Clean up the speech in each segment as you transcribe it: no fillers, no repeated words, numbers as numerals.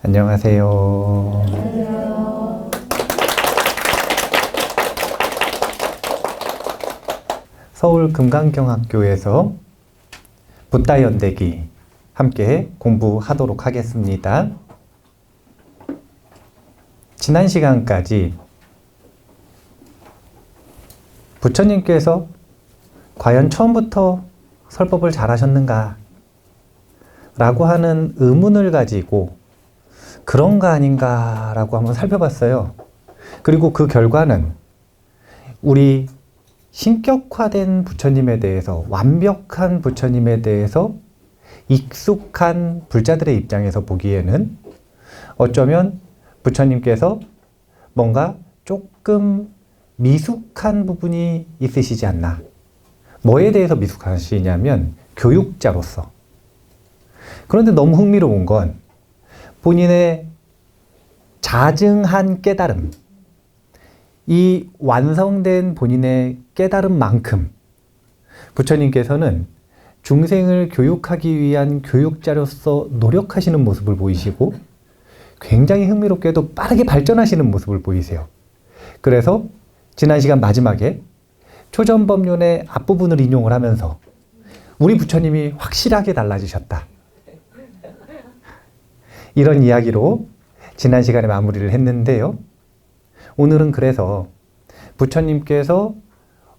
안녕하세요. 서울 금강경학교에서 붓다 연대기 함께 공부하도록 하겠습니다. 지난 시간까지 부처님께서 과연 처음부터 설법을 잘하셨는가 라고 하는 의문을 가지고 그런가 아닌가 라고 한번 살펴봤어요. 그리고 그 결과는 우리 신격화된 부처님에 대해서, 완벽한 부처님에 대해서 익숙한 불자들의 입장에서 보기에는 어쩌면 부처님께서 뭔가 조금 미숙한 부분이 있으시지 않나. 뭐에 대해서 미숙하시냐면 교육자로서. 그런데 너무 흥미로운 건 본인의 자증한 깨달음, 이 완성된 본인의 깨달음만큼 부처님께서는 중생을 교육하기 위한 교육자로서 노력하시는 모습을 보이시고 굉장히 흥미롭게도 빠르게 발전하시는 모습을 보이세요. 그래서 지난 시간 마지막에 초전법륜의 앞부분을 인용을 하면서 우리 부처님이 확실하게 달라지셨다. 이런 이야기로 지난 시간에 마무리를 했는데요. 오늘은 그래서 부처님께서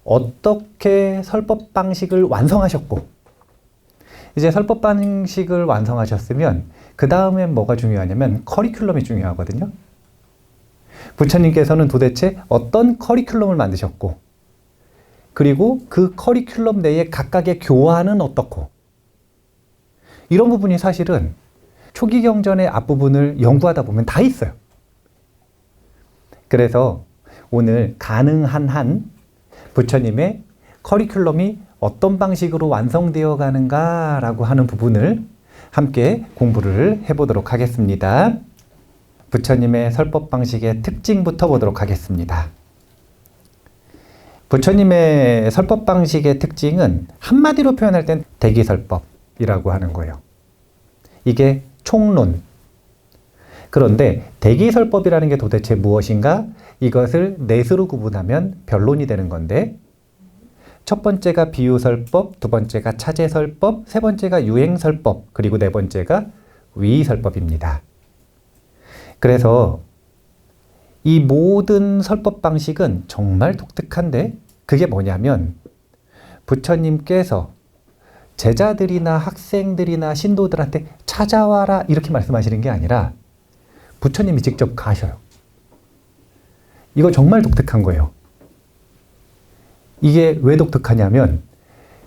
어떻게 설법 방식을 완성하셨고, 이제 설법 방식을 완성하셨으면 그 다음에 뭐가 중요하냐면 커리큘럼이 중요하거든요. 부처님께서는 도대체 어떤 커리큘럼을 만드셨고, 그리고 그 커리큘럼 내에 각각의 교화는 어떻고, 이런 부분이 사실은 초기 경전의 앞부분을 연구하다 보면 다 있어요. 그래서 오늘 가능한 한 부처님의 커리큘럼이 어떤 방식으로 완성되어 가는가라고 하는 부분을 함께 공부를 해보도록 하겠습니다. 부처님의 설법 방식의 특징부터 보도록 하겠습니다. 부처님의 설법 방식의 특징은 한마디로 표현할 땐 대기설법이라고 하는 거예요. 이게 총론. 그런데 대기설법이라는 게 도대체 무엇인가? 이것을 넷으로 구분하면 변론이 되는 건데, 첫 번째가 비유설법, 두 번째가 차제설법, 세 번째가 유행설법, 그리고 네 번째가 위설법입니다. 그래서 이 모든 설법 방식은 정말 독특한데, 그게 뭐냐면 부처님께서 제자들이나 학생들이나 신도들한테 찾아와라 이렇게 말씀하시는 게 아니라 부처님이 직접 가셔요. 이거 정말 독특한 거예요. 이게 왜 독특하냐면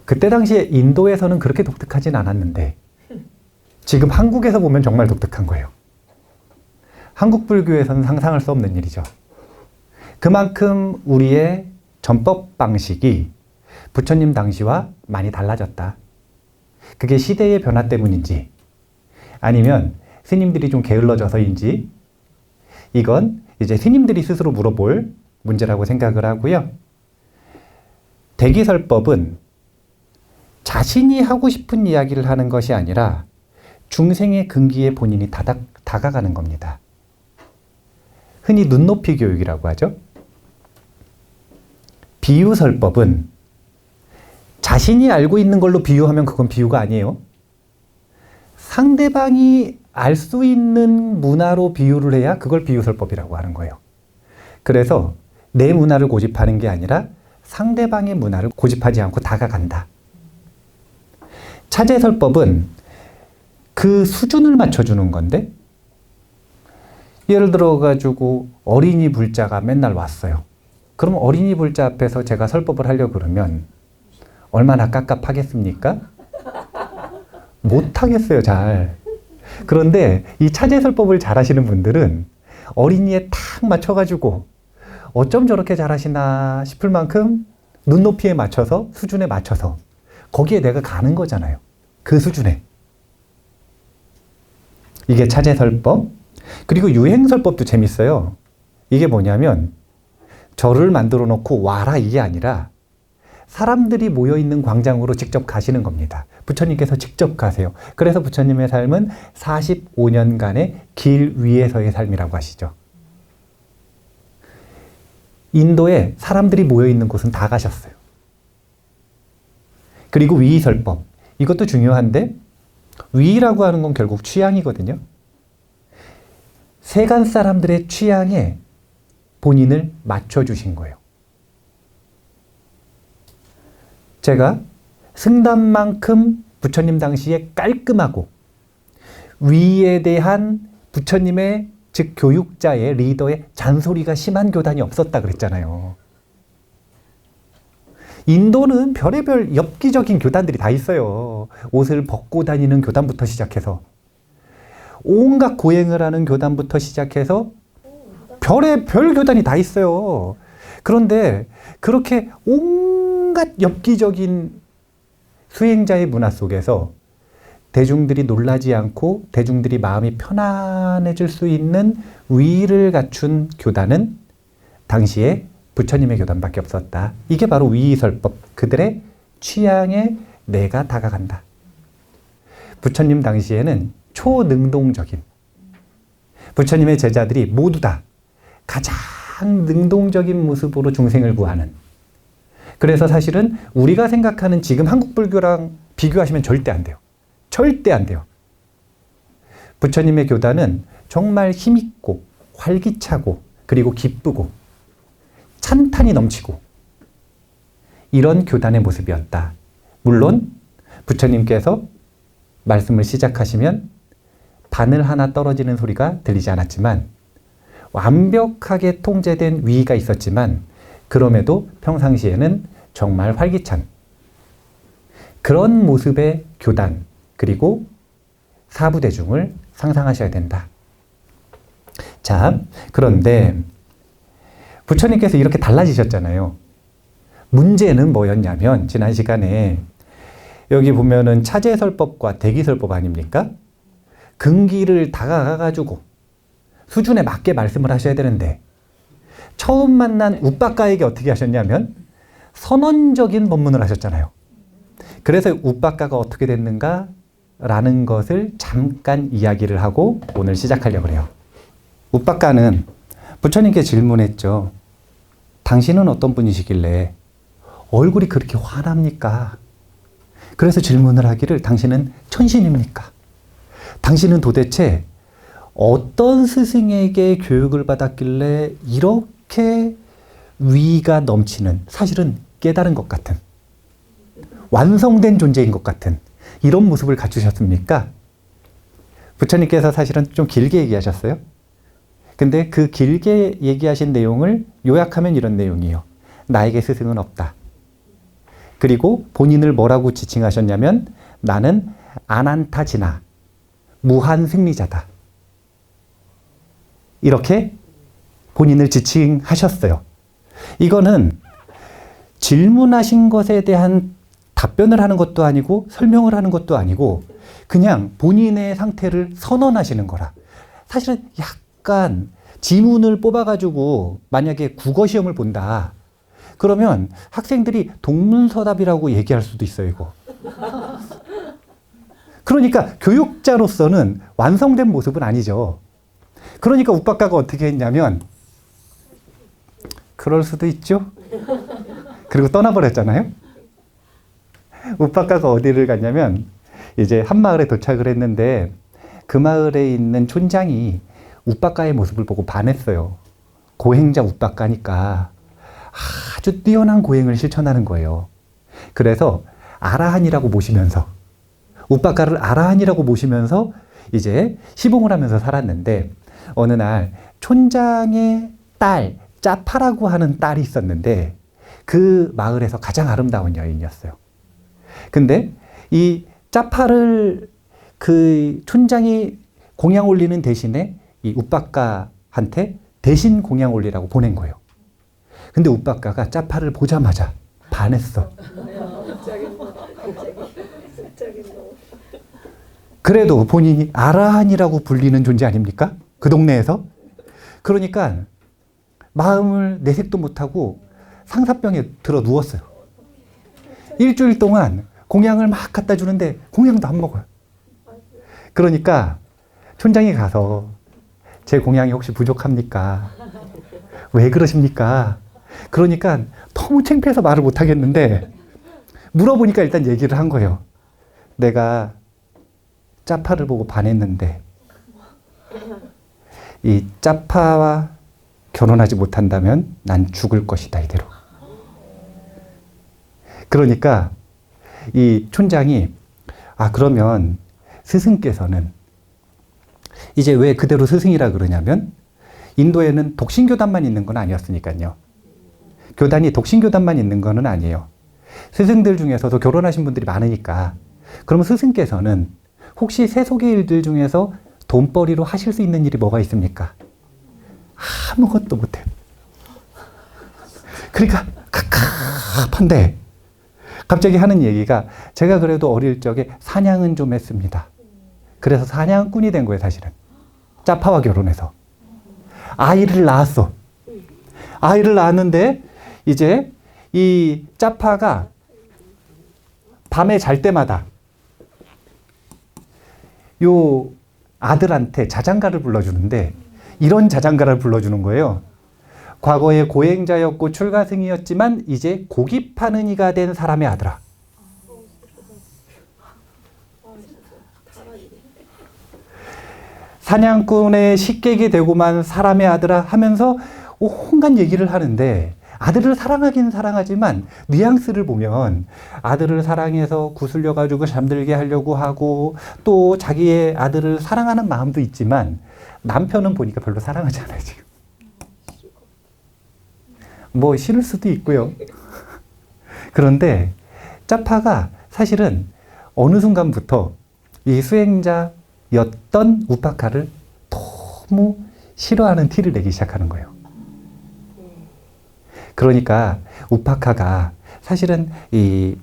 그때 당시에 인도에서는 그렇게 독특하진 않았는데 지금 한국에서 보면 정말 독특한 거예요. 한국 불교에서는 상상할 수 없는 일이죠. 그만큼 우리의 전법 방식이 부처님 당시와 많이 달라졌다. 그게 시대의 변화 때문인지 아니면 스님들이 좀 게을러져서인지 이건 이제 스님들이 스스로 물어볼 문제라고 생각을 하고요. 대기설법은 자신이 하고 싶은 이야기를 하는 것이 아니라 중생의 근기에 본인이 다가가는 겁니다. 흔히 눈높이 교육이라고 하죠. 비유설법은 자신이 알고 있는 걸로 비유하면 그건 비유가 아니에요. 상대방이 알 수 있는 문화로 비유를 해야 그걸 비유설법이라고 하는 거예요. 그래서 내 문화를 고집하는 게 아니라 상대방의 문화를 고집하지 않고 다가간다. 차제설법은 그 수준을 맞춰주는 건데, 예를 들어가지고 어린이 불자가 맨날 왔어요. 그럼 어린이 불자 앞에서 제가 설법을 하려고 그러면 얼마나 깝깝하겠습니까? 못하겠어요, 잘. 그런데 이 차제설법을 잘 하시는 분들은 어린이에 탁 맞춰가지고 어쩜 저렇게 잘하시나 싶을 만큼 눈높이에 맞춰서, 수준에 맞춰서 거기에 내가 가는 거잖아요. 그 수준에. 이게 차제설법. 그리고 유행설법도 재밌어요. 이게 뭐냐면 절을 만들어 놓고 와라 이게 아니라 사람들이 모여있는 광장으로 직접 가시는 겁니다. 부처님께서 직접 가세요. 그래서 부처님의 삶은 45년간의 길 위에서의 삶이라고 하시죠. 인도에 사람들이 모여있는 곳은 다 가셨어요. 그리고 위의설법. 이것도 중요한데 위의라고 하는 건 결국 취향이거든요. 세간 사람들의 취향에 본인을 맞춰주신 거예요. 제가 승담만큼 부처님 당시에 깔끔하고 위에 대한 부처님의 즉 교육자의 리더의 잔소리가 심한 교단이 없었다 그랬잖아요. 인도는 별의별 엽기적인 교단들이 다 있어요. 옷을 벗고 다니는 교단부터 시작해서 온갖 고행을 하는 교단부터 시작해서 별의별 교단이 다 있어요. 그런데 그렇게 온갖 엽기적인 수행자의 문화 속에서 대중들이 놀라지 않고 대중들이 마음이 편안해질 수 있는 위를 갖춘 교단은 당시에 부처님의 교단밖에 없었다. 이게 바로 위의설법. 그들의 취향에 내가 다가간다. 부처님 당시에는 초능동적인 부처님의 제자들이 모두 다 가장 능동적인 모습으로 중생을 구하는. 그래서 사실은 우리가 생각하는 지금 한국 불교랑 비교하시면 절대 안 돼요. 절대 안 돼요. 부처님의 교단은 정말 힘있고 활기차고 그리고 기쁘고 찬탄이 넘치고 이런 교단의 모습이었다. 물론 부처님께서 말씀을 시작하시면 바늘 하나 떨어지는 소리가 들리지 않았지만 완벽하게 통제된 위의가 있었지만 그럼에도 평상시에는 정말 활기찬 그런 모습의 교단 그리고 사부대중을 상상하셔야 된다. 자, 그런데 부처님께서 이렇게 달라지셨잖아요. 문제는 뭐였냐면 지난 시간에 여기 보면은 차제설법과 대기설법 아닙니까? 근기를 다가가가지고 수준에 맞게 말씀을 하셔야 되는데 처음 만난 우빠까에게 어떻게 하셨냐면 선언적인 법문을 하셨잖아요. 그래서 우빠까가 어떻게 됐는가? 라는 것을 잠깐 이야기를 하고 오늘 시작하려고 해요. 우빠까는 부처님께 질문했죠. 당신은 어떤 분이시길래 얼굴이 그렇게 환합니까? 그래서 질문을 하기를 당신은 천신입니까? 당신은 도대체 어떤 스승에게 교육을 받았길래 이렇게 위가 넘치는 사실은 깨달은 것 같은 완성된 존재인 것 같은 이런 모습을 갖추셨습니까? 부처님께서 사실은 좀 길게 얘기하셨어요. 근데 그 길게 얘기하신 내용을 요약하면 이런 내용이에요. 나에게 스승은 없다. 그리고 본인을 뭐라고 지칭하셨냐면 나는 아난타지나 무한 승리자다. 이렇게 본인을 지칭하셨어요. 이거는 질문하신 것에 대한 답변을 하는 것도 아니고 설명을 하는 것도 아니고 그냥 본인의 상태를 선언하시는 거라. 사실은 약간 지문을 뽑아가지고 만약에 국어시험을 본다. 그러면 학생들이 동문서답이라고 얘기할 수도 있어요, 이거. 그러니까 교육자로서는 완성된 모습은 아니죠. 그러니까 우빠까가 어떻게 했냐면 그럴 수도 있죠. 그리고 떠나버렸잖아요. 우빠까가 어디를 갔냐면 이제 한 마을에 도착을 했는데 그 마을에 있는 촌장이 우빠까의 모습을 보고 반했어요. 고행자 우빠까니까 아주 뛰어난 고행을 실천하는 거예요. 그래서 아라한이라고 모시면서 우빠까를 아라한이라고 모시면서 이제 시봉을 하면서 살았는데 어느 날 촌장의 딸 짜파라고 하는 딸이 있었는데 그 마을에서 가장 아름다운 여인이었어요. 근데 이 짜파를 그 촌장이 공양 올리는 대신에 이 우빠까한테 대신 공양 올리라고 보낸 거예요. 근데 우빠까가 짜파를 보자마자 반했어. 그래도 본인이 아라한이라고 불리는 존재 아닙니까? 그 동네에서. 그러니까 마음을 내색도 못하고 상사병에 들어 누웠어요. 일주일 동안 공양을 막 갖다 주는데 공양도 안 먹어요. 그러니까 촌장이 가서 제 공양이 혹시 부족합니까? 왜 그러십니까? 그러니까 너무 창피해서 말을 못 하겠는데 물어보니까 일단 얘기를 한 거예요. 내가 짜파를 보고 반했는데 이 짜파와 결혼하지 못한다면 난 죽을 것이다 이대로. 그러니까 이 촌장이 그러면 스승께서는 이제 왜 그대로 스승이라 그러냐면 인도에는 독신교단만 있는 건 아니었으니까요. 교단이 독신교단만 있는 거는 아니에요. 스승들 중에서도 결혼하신 분들이 많으니까. 그러면 스승께서는 혹시 세속의 일들 중에서 돈벌이로 하실 수 있는 일이 뭐가 있습니까? 아무것도 못해요. 그러니까 갑갑한데 갑자기 하는 얘기가 제가 그래도 어릴 적에 사냥은 좀 했습니다. 그래서 사냥꾼이 된 거예요, 사실은. 짜파와 결혼해서. 아이를 낳았어. 아이를 낳았는데 이제 이 짜파가 밤에 잘 때마다 요 아들한테 자장가를 불러주는데 이런 자장가를 불러주는 거예요. 과거에 고행자였고 출가승이었지만 이제 고기 파는 이가 된 사람의 아들아. 사냥꾼의 식객이 되고만 사람의 아들아 하면서 온갖 얘기를 하는데 아들을 사랑하긴 사랑하지만 뉘앙스를 보면 아들을 사랑해서 구슬려가지고 잠들게 하려고 하고 또 자기의 아들을 사랑하는 마음도 있지만 남편은 보니까 별로 사랑하지 않아요, 지금. 뭐 싫을 수도 있고요. 그런데 짜파가 사실은 어느 순간부터 이 수행자였던 우파카를 너무 싫어하는 티를 내기 시작하는 거예요. 그러니까 우파카가 사실은 이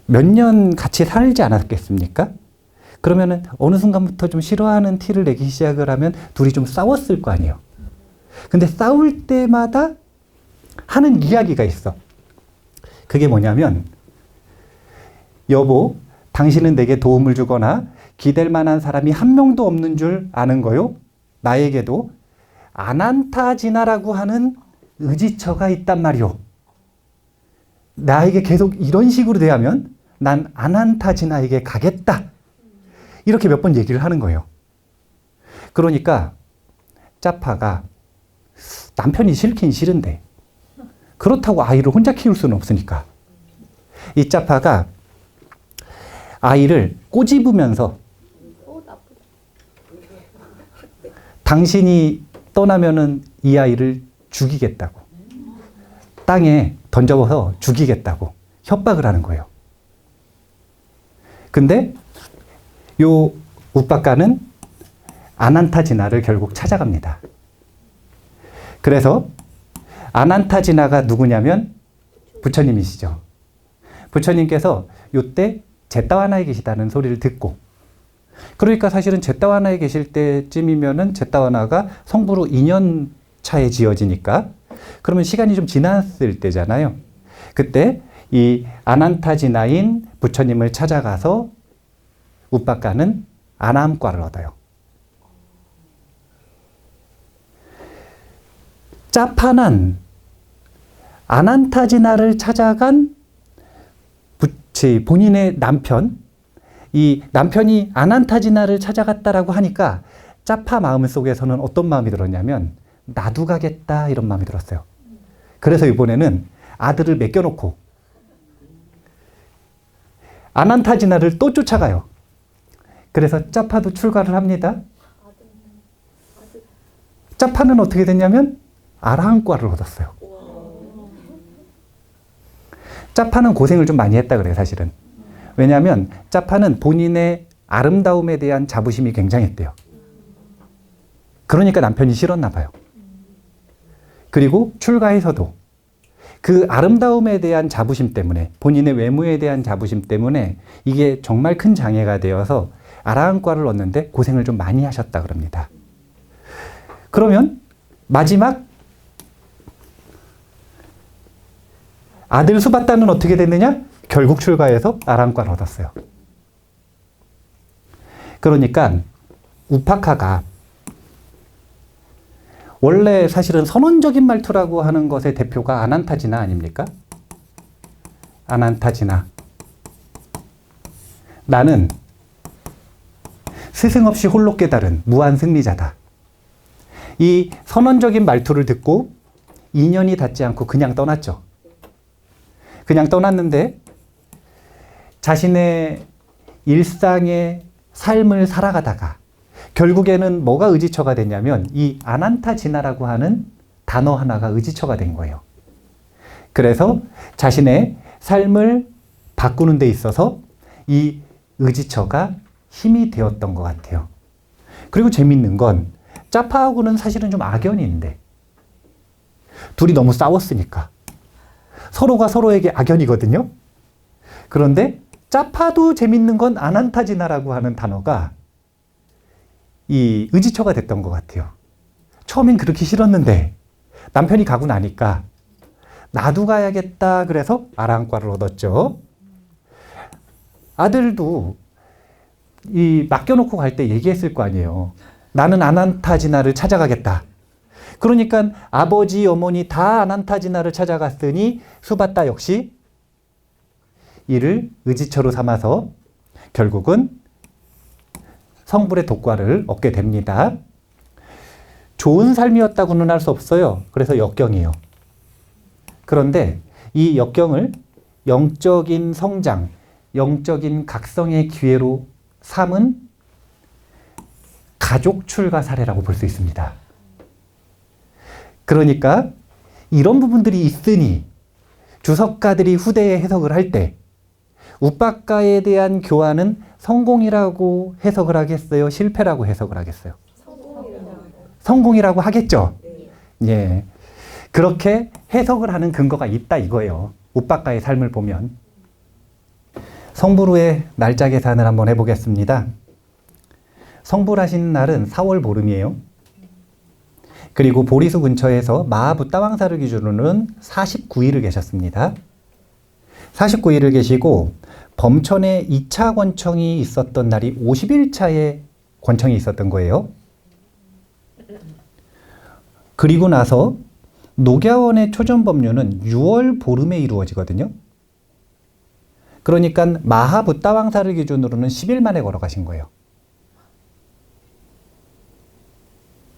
몇 년 같이 살지 않았겠습니까? 그러면은 어느 순간부터 좀 싫어하는 티를 내기 시작을 하면 둘이 좀 싸웠을 거 아니에요. 근데 싸울 때마다 하는 이야기가 있어. 그게 뭐냐면 여보, 당신은 내게 도움을 주거나 기댈 만한 사람이 한 명도 없는 줄 아는 거요. 나에게도 아난타지나라고 하는 의지처가 있단 말이오. 나에게 계속 이런 식으로 대하면 난 아난타지나에게 가겠다. 이렇게 몇 번 얘기를 하는 거예요. 그러니까 짜파가 남편이 싫긴 싫은데 그렇다고 아이를 혼자 키울 수는 없으니까 이 짜파가 아이를 꼬집으면서 당신이 떠나면은 이 아이를 죽이겠다고, 땅에 던져서 죽이겠다고 협박을 하는 거예요. 근데 요 우빠까는 아난타지나를 결국 찾아갑니다. 그래서 아난타지나가 누구냐면 부처님이시죠. 부처님께서 요때 제타와나에 계시다는 소리를 듣고, 그러니까 사실은 제타와나에 계실 때쯤이면은 제타와나가 성부로 2년 차에 지어지니까 그러면 시간이 좀 지났을 때잖아요. 그때 이 아난타지나인 부처님을 찾아가서 우빠까는 아나함과를 얻어요. 짜파는 아난타지나를 찾아간 본인의 남편, 이 남편이 아난타지나를 찾아갔다라고 하니까 짜파 마음 속에서는 어떤 마음이 들었냐면 나도 가겠다 이런 마음이 들었어요. 그래서 이번에는 아들을 맡겨놓고 아난타지나를 또 쫓아가요. 그래서 짜파도 출가를 합니다. 짜파는 어떻게 됐냐면 아라한과를 얻었어요. 짜파는 고생을 좀 많이 했다 그래요, 사실은. 왜냐하면 짜파는 본인의 아름다움에 대한 자부심이 굉장했대요. 그러니까 남편이 싫었나 봐요. 그리고 출가에서도 그 아름다움에 대한 자부심 때문에, 본인의 외모에 대한 자부심 때문에 이게 정말 큰 장애가 되어서 아라한과를 얻는데 고생을 좀 많이 하셨다 그럽니다. 그러면 마지막 아들 수바타는 어떻게 됐느냐? 결국 출가해서 아라한과를 얻었어요. 그러니까 우파카가 원래 사실은 선언적인 말투라고 하는 것의 대표가 아난타지나 아닙니까? 아난타지나. 나는 스승 없이 홀로 깨달은 무한 승리자다. 이 선언적인 말투를 듣고 인연이 닿지 않고 그냥 떠났죠. 그냥 떠났는데 자신의 일상의 삶을 살아가다가 결국에는 뭐가 의지처가 됐냐면 이 아난타지나라고 하는 단어 하나가 의지처가 된 거예요. 그래서 자신의 삶을 바꾸는 데 있어서 이 의지처가 힘이 되었던 것 같아요. 그리고 재밌는 건 짜파하고는 사실은 좀 악연인데 둘이 너무 싸웠으니까 서로가 서로에게 악연이거든요. 그런데 짜파도 재밌는 건 아난타지나라고 하는 단어가 이 의지처가 됐던 것 같아요. 처음엔 그렇게 싫었는데 남편이 가고 나니까 나도 가야겠다 그래서 아라한과를 얻었죠. 아들도 이 맡겨놓고 갈 때 얘기했을 거 아니에요. 나는 아난타지나를 찾아가겠다. 그러니까 아버지, 어머니 다 아난타지나를 찾아갔으니 수바타 역시 이를 의지처로 삼아서 결국은 성불의 독과를 얻게 됩니다. 좋은 삶이었다고는 할 수 없어요. 그래서 역경이에요. 그런데 이 역경을 영적인 성장, 영적인 각성의 기회로 삼은 가족 출가 사례라고 볼 수 있습니다. 그러니까 이런 부분들이 있으니 주석가들이 후대에 해석을 할 때 우빠카에 대한 교환은 성공이라고 해석을 하겠어요? 실패라고 해석을 하겠어요? 성공이라고 하겠죠? 예. 그렇게 해석을 하는 근거가 있다 이거예요. 우빠카의 삶을 보면. 성불 후의 날짜 계산을 한번 해보겠습니다. 성불하신 날은 4월 보름이에요. 그리고 보리수 근처에서 마하붓다 왕사를 기준으로는 49일을 계셨습니다. 49일을 계시고 범천에 2차 권청이 있었던 날이 50일차에 권청이 있었던 거예요. 그리고 나서 녹야원의 초전법류는 6월 보름에 이루어지거든요. 그러니까 마하붓다 왕사를 기준으로는 10일 만에 걸어가신 거예요.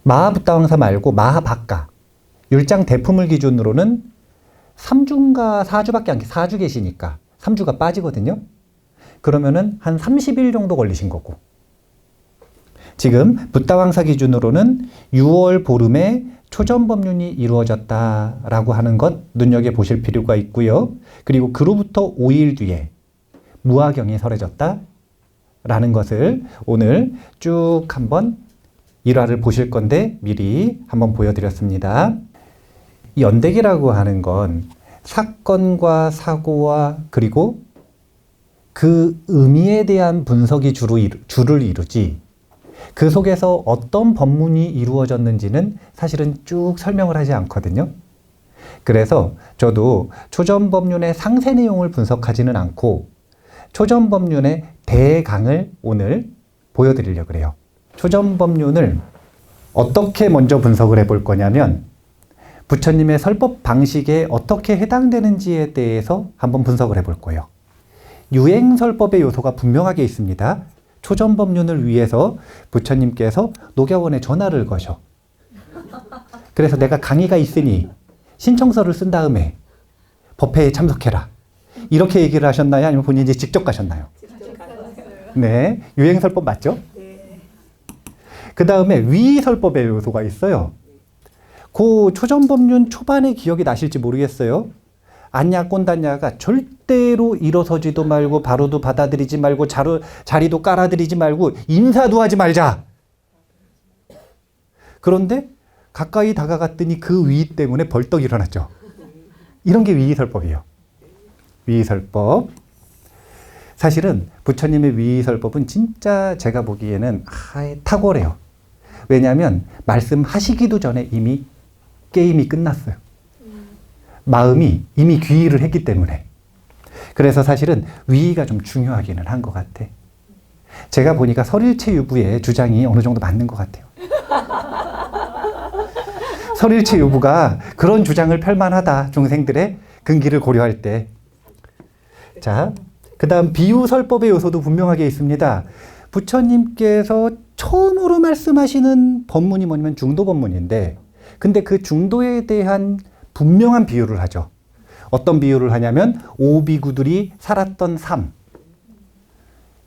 마하붓다 왕사 말고 마하박가, 율장 대품을 기준으로는 3주인가 4주밖에 안 4주 계시니까 3주가 빠지거든요. 그러면은 한 30일 정도 걸리신 거고. 지금 붓다 왕사 기준으로는 6월 보름에 초전법륜이 이루어졌다라고 하는 것 눈여겨보실 필요가 있고요. 그리고 그로부터 5일 뒤에 무화경이 설해졌다라는 것을 오늘 쭉 한번 일화를 보실 건데 미리 한번 보여드렸습니다. 연대기라고 하는 건 사건과 사고와 그리고 그 의미에 대한 분석이 주를 이루지 그 속에서 어떤 법문이 이루어졌는지는 사실은 쭉 설명을 하지 않거든요. 그래서 저도 초전법륜의 상세 내용을 분석하지는 않고 초전법륜의 대강을 오늘 보여드리려고 그래요. 초전법륜을 어떻게 먼저 분석을 해볼 거냐면 부처님의 설법 방식에 어떻게 해당되는지에 대해서 한번 분석을 해볼 거예요. 유행설법의 요소가 분명하게 있습니다. 초전법륜을 위해서 부처님께서 녹야원에 전화를 거셔. 그래서 내가 강의가 있으니 신청서를 쓴 다음에 법회에 참석해라. 이렇게 얘기를 하셨나요? 아니면 본인이 직접 가셨나요? 직접 갔어요. 네, 유행설법 맞죠? 네. 그 다음에 위설법의 요소가 있어요. 그 초전법륜 초반의 기억이 나실지 모르겠어요. 안냐 꼰단냐가 절대로 일어서지도 말고 바로도 받아들이지 말고 자리도 깔아드리지 말고 인사도 하지 말자. 그런데 가까이 다가갔더니 그 위 때문에 벌떡 일어났죠. 이런 게 위의설법이에요. 위의설법. 사실은 부처님의 위의설법은 진짜 제가 보기에는 탁월해요. 왜냐하면 말씀하시기도 전에 이미 게임이 끝났어요. 마음이 이미 귀의를 했기 때문에. 그래서 사실은 위의가 좀 중요하기는 한 것 같아. 제가 보니까 설일체 유부의 주장이 어느 정도 맞는 것 같아요. 설일체 유부가 그런 주장을 펼만하다. 중생들의 근기를 고려할 때. 자, 그 다음 비유설법의 요소도 분명하게 있습니다. 부처님께서 처음으로 말씀하시는 법문이 뭐냐면 중도법문인데, 근데 그 중도에 대한 분명한 비유를 하죠. 어떤 비유를 하냐면 오비구들이 살았던 삶,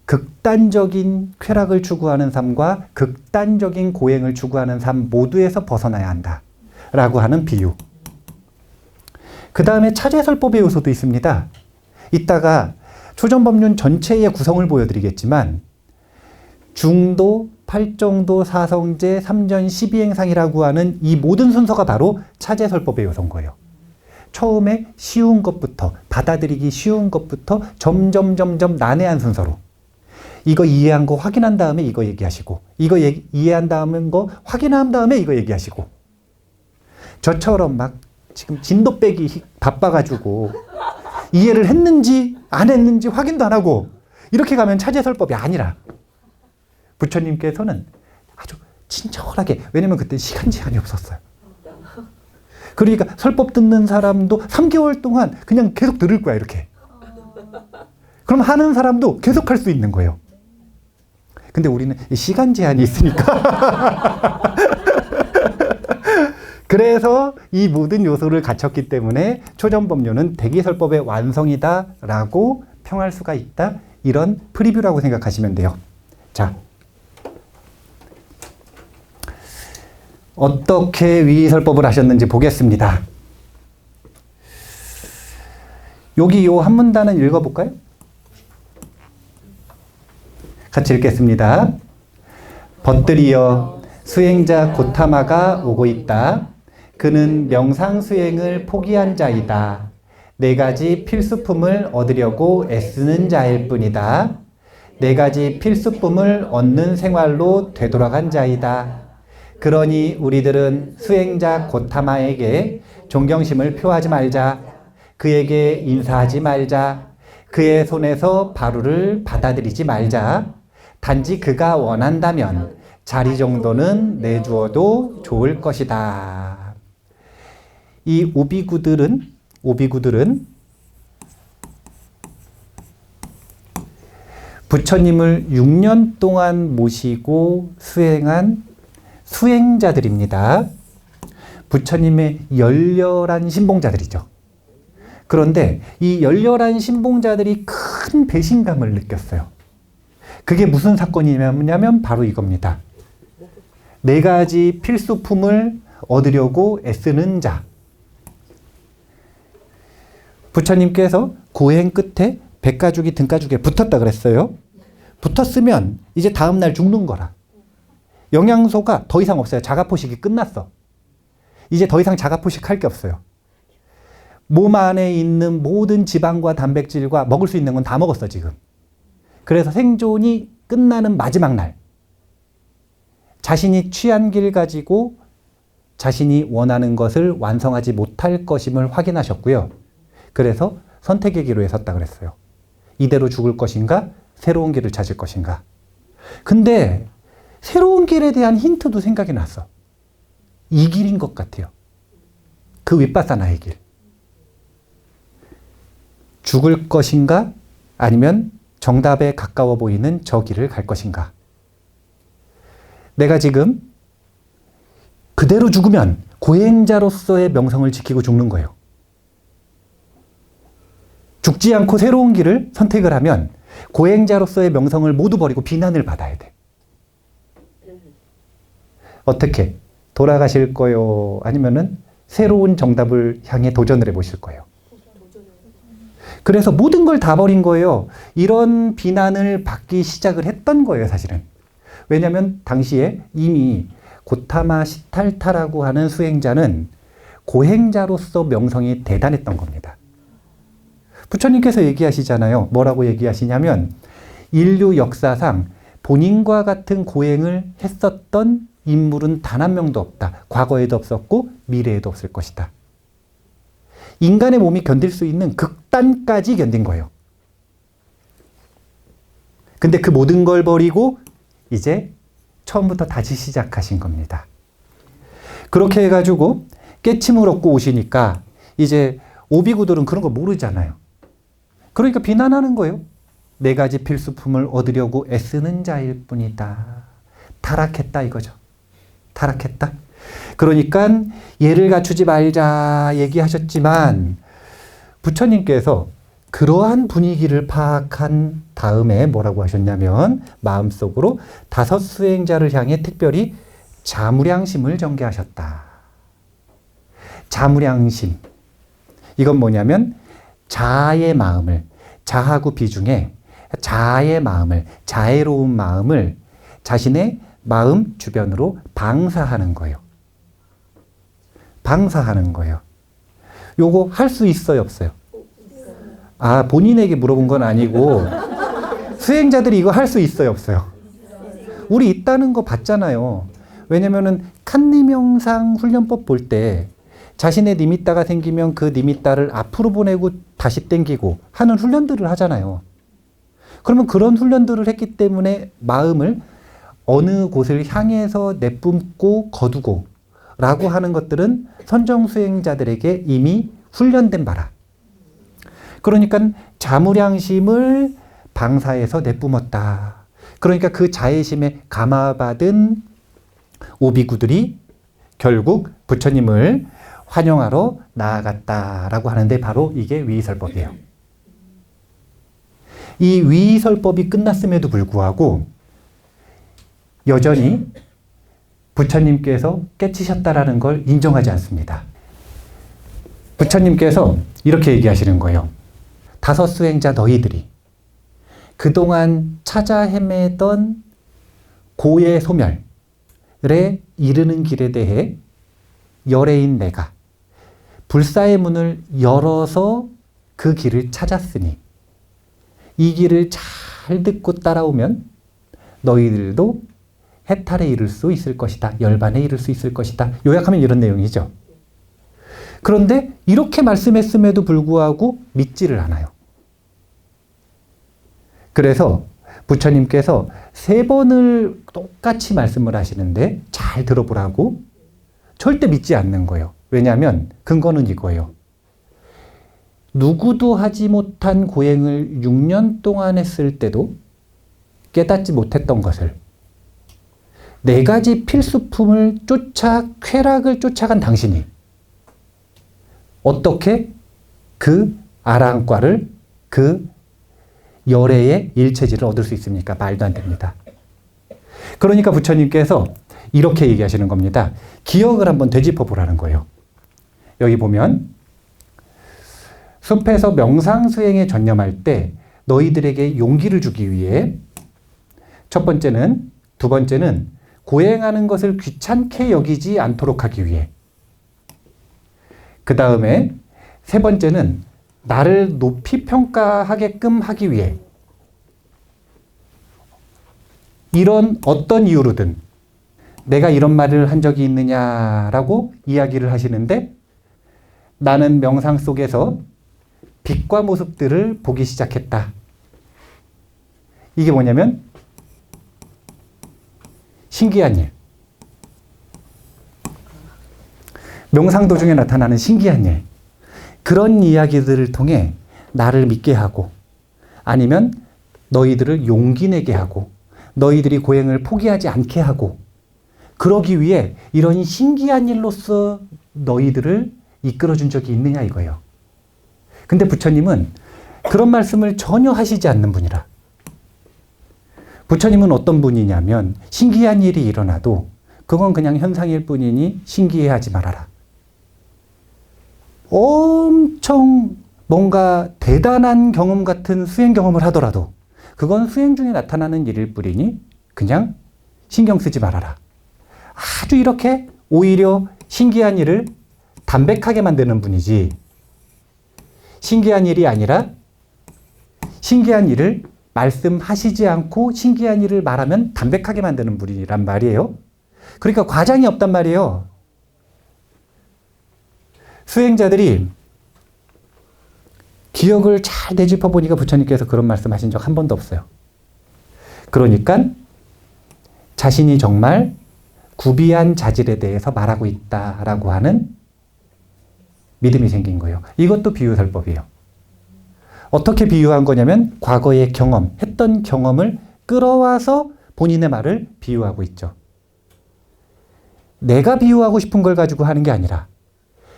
극단적인 쾌락을 추구하는 삶과 극단적인 고행을 추구하는 삶 모두에서 벗어나야 한다 라고 하는 비유. 그 다음에 차제설법의 요소도 있습니다. 이따가 초전법륜 전체의 구성을 보여드리겠지만 중도, 팔정도, 사성제, 삼전, 십이행상이라고 하는 이 모든 순서가 바로 차제설법의 요소인 거예요. 처음에 쉬운 것부터, 받아들이기 쉬운 것부터 점점 난해한 순서로. 이거 이해한 거 확인한 다음에 이거 얘기하시고, 이거 이해한 다음에 거 확인한 다음에 이거 얘기하시고. 저처럼 막 지금 진도 빼기 바빠가지고 이해를 했는지 안 했는지 확인도 안 하고 이렇게 가면 차제설법이 아니라 부처님께서는 아주 친절하게, 왜냐면 그때 시간 제한이 없었어요. 그러니까 설법 듣는 사람도 3개월 동안 그냥 계속 들을 거야, 이렇게. 그럼 하는 사람도 계속 할 수 있는 거예요. 근데 우리는 시간 제한이 있으니까. 그래서 이 모든 요소를 갖췄기 때문에 초전법륜은 대기설법의 완성이다라고 평할 수가 있다. 이런 프리뷰라고 생각하시면 돼요. 자, 어떻게 위의설법을 하셨는지 보겠습니다. 여기 요 한 문단은 읽어볼까요? 같이 읽겠습니다. 벗들이여 수행자 고타마가 오고 있다. 그는 명상 수행을 포기한 자이다. 네 가지 필수품을 얻으려고 애쓰는 자일 뿐이다. 네 가지 필수품을 얻는 생활로 되돌아간 자이다. 그러니 우리들은 수행자 고타마에게 존경심을 표하지 말자. 그에게 인사하지 말자. 그의 손에서 바루를 받아들이지 말자. 단지 그가 원한다면 자리 정도는 내주어도 좋을 것이다. 이 오비구들은 부처님을 6년 동안 모시고 수행한 수행자들입니다. 부처님의 열렬한 신봉자들이죠. 그런데 이 열렬한 신봉자들이 큰 배신감을 느꼈어요. 그게 무슨 사건이냐면 바로 이겁니다. 네 가지 필수품을 얻으려고 애쓰는 자. 부처님께서 고행 끝에 백가죽이 등가죽에 붙었다 그랬어요. 붙었으면 이제 다음날 죽는 거라. 영양소가 더 이상 없어요. 자가포식이 끝났어. 이제 더 이상 자가포식 할 게 없어요. 몸 안에 있는 모든 지방과 단백질과 먹을 수 있는 건 다 먹었어, 지금. 그래서 생존이 끝나는 마지막 날, 자신이 취한 길 가지고 자신이 원하는 것을 완성하지 못할 것임을 확인하셨고요. 그래서 선택의 기로에 섰다 그랬어요. 이대로 죽을 것인가? 새로운 길을 찾을 것인가? 근데 새로운 길에 대한 힌트도 생각이 났어. 이 길인 것 같아요. 그 윗바사나의 길. 죽을 것인가? 아니면 정답에 가까워 보이는 저 길을 갈 것인가? 내가 지금 그대로 죽으면 고행자로서의 명성을 지키고 죽는 거예요. 죽지 않고 새로운 길을 선택을 하면 고행자로서의 명성을 모두 버리고 비난을 받아야 돼. 어떻게? 돌아가실 거요? 아니면은 새로운 정답을 향해 도전을 해보실 거예요? 그래서 모든 걸 다 버린 거예요. 이런 비난을 받기 시작을 했던 거예요, 사실은. 왜냐하면 당시에 이미 고타마 시탈타라고 하는 수행자는 고행자로서 명성이 대단했던 겁니다. 부처님께서 얘기하시잖아요. 뭐라고 얘기하시냐면 인류 역사상 본인과 같은 고행을 했었던 인물은 단 한 명도 없다. 과거에도 없었고 미래에도 없을 것이다. 인간의 몸이 견딜 수 있는 극단까지 견딘 거예요. 근데 그 모든 걸 버리고 이제 처음부터 다시 시작하신 겁니다. 그렇게 해가지고 깨침을 얻고 오시니까 이제 오비구들은 그런 거 모르잖아요. 그러니까 비난하는 거예요. 네 가지 필수품을 얻으려고 애쓰는 자일 뿐이다. 타락했다 이거죠. 타락했다. 그러니까 예를 갖추지 말자 얘기하셨지만 부처님께서 그러한 분위기를 파악한 다음에 뭐라고 하셨냐면 마음속으로 다섯 수행자를 향해 특별히 자무량심을 전개하셨다. 자무량심. 이건 뭐냐면 자아의 마음을, 자하고 비중에 자아의 마음을, 자애로운 마음을 자신의 마음 주변으로 방사하는 거예요. 방사하는 거예요. 요거 할 수 있어요, 없어요? 아, 본인에게 물어본 건 아니고 수행자들이 이거 할 수 있어요, 없어요? 우리 있다는 거 봤잖아요. 왜냐면은 칸니명상 훈련법 볼 때 자신의 니미따가 생기면 그 니미따를 앞으로 보내고 다시 땡기고 하는 훈련들을 하잖아요. 그러면 그런 훈련들을 했기 때문에 마음을 어느 곳을 향해서 내뿜고 거두고 라고 하는 것들은 선정수행자들에게 이미 훈련된 바라. 그러니까 자무량심을 방사해서 내뿜었다. 그러니까 그 자애심에 감화받은 오비구들이 결국 부처님을 환영하러 나아갔다라고 하는데 바로 이게 위설법이에요. 이 위설법이 끝났음에도 불구하고 여전히 부처님께서 깨치셨다라는 걸 인정하지 않습니다. 부처님께서 이렇게 얘기하시는 거예요. 다섯 수행자 너희들이 그동안 찾아 헤매던 고의 소멸에 이르는 길에 대해 열애인 내가 불사의 문을 열어서 그 길을 찾았으니 이 길을 잘 듣고 따라오면 너희들도 해탈에 이를 수 있을 것이다. 열반에 이를 수 있을 것이다. 요약하면 이런 내용이죠. 그런데 이렇게 말씀했음에도 불구하고 믿지를 않아요. 그래서 부처님께서 3번을 똑같이 말씀을 하시는데 잘 들어보라고 절대 믿지 않는 거예요. 왜냐하면 근거는 이거예요. 누구도 하지 못한 고행을 6년 동안 했을 때도 깨닫지 못했던 것을 4가지 필수품을 쫓아 쾌락을 쫓아간 당신이 어떻게 그 아랑과를 그 열애의 일체지를 얻을 수 있습니까? 말도 안 됩니다. 그러니까 부처님께서 이렇게 얘기하시는 겁니다. 기억을 한번 되짚어 보라는 거예요. 여기 보면 숲에서 명상수행에 전념할 때 너희들에게 용기를 주기 위해 첫 번째는, 두 번째는 고행하는 것을 귀찮게 여기지 않도록 하기 위해, 그 다음에 세 번째는 나를 높이 평가하게끔 하기 위해, 이런 어떤 이유로든 내가 이런 말을 한 적이 있느냐라고 이야기를 하시는데 나는 명상 속에서 빛과 모습들을 보기 시작했다. 이게 뭐냐면 신기한 일. 명상 도중에 나타나는 신기한 일. 그런 이야기들을 통해 나를 믿게 하고 아니면 너희들을 용기 내게 하고 너희들이 고행을 포기하지 않게 하고 그러기 위해 이런 신기한 일로서 너희들을 이끌어준 적이 있느냐 이거예요. 근데 부처님은 그런 말씀을 전혀 하시지 않는 분이라. 부처님은 어떤 분이냐면 신기한 일이 일어나도 그건 그냥 현상일 뿐이니 신기해하지 말아라. 엄청 뭔가 대단한 경험 같은 수행 경험을 하더라도 그건 수행 중에 나타나는 일일 뿐이니 그냥 신경 쓰지 말아라. 아주 이렇게 오히려 신기한 일을 담백하게 만드는 분이지 신기한 일이 아니라 신기한 일을 말씀하시지 않고 신기한 일을 말하면 담백하게 만드는 분이란 말이에요. 그러니까 과장이 없단 말이에요. 수행자들이 기억을 잘 되짚어 보니까 부처님께서 그런 말씀하신 적 한 번도 없어요. 그러니까 자신이 정말 구비한 자질에 대해서 말하고 있다라고 하는 믿음이 생긴 거예요. 이것도 비유설법이에요. 어떻게 비유한 거냐면 과거의 경험, 했던 경험을 끌어와서 본인의 말을 비유하고 있죠. 내가 비유하고 싶은 걸 가지고 하는 게 아니라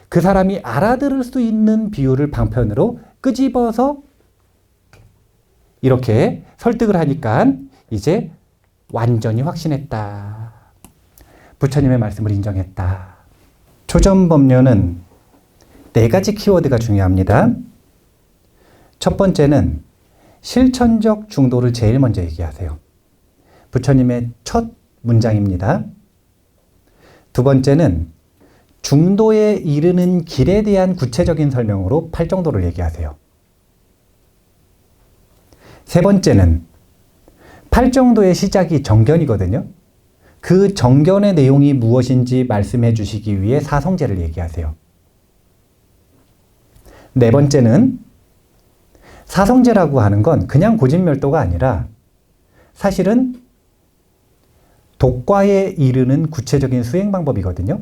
그 사람이 알아들을 수 있는 비유를 방편으로 끄집어서 이렇게 설득을 하니까 이제 완전히 확신했다. 부처님의 말씀을 인정했다. 초전법륜은 4가지 키워드가 중요합니다. 첫 번째는 실천적 중도를 제일 먼저 얘기하세요. 부처님의 첫 문장입니다. 두 번째는 중도에 이르는 길에 대한 구체적인 설명으로 팔정도를 얘기하세요. 세 번째는 팔정도의 시작이 정견이거든요. 그 정견의 내용이 무엇인지 말씀해 주시기 위해 사성제를 얘기하세요. 네 번째는 사성제라고 하는 건 그냥 고진멸도가 아니라 사실은 독과에 이르는 구체적인 수행 방법이거든요.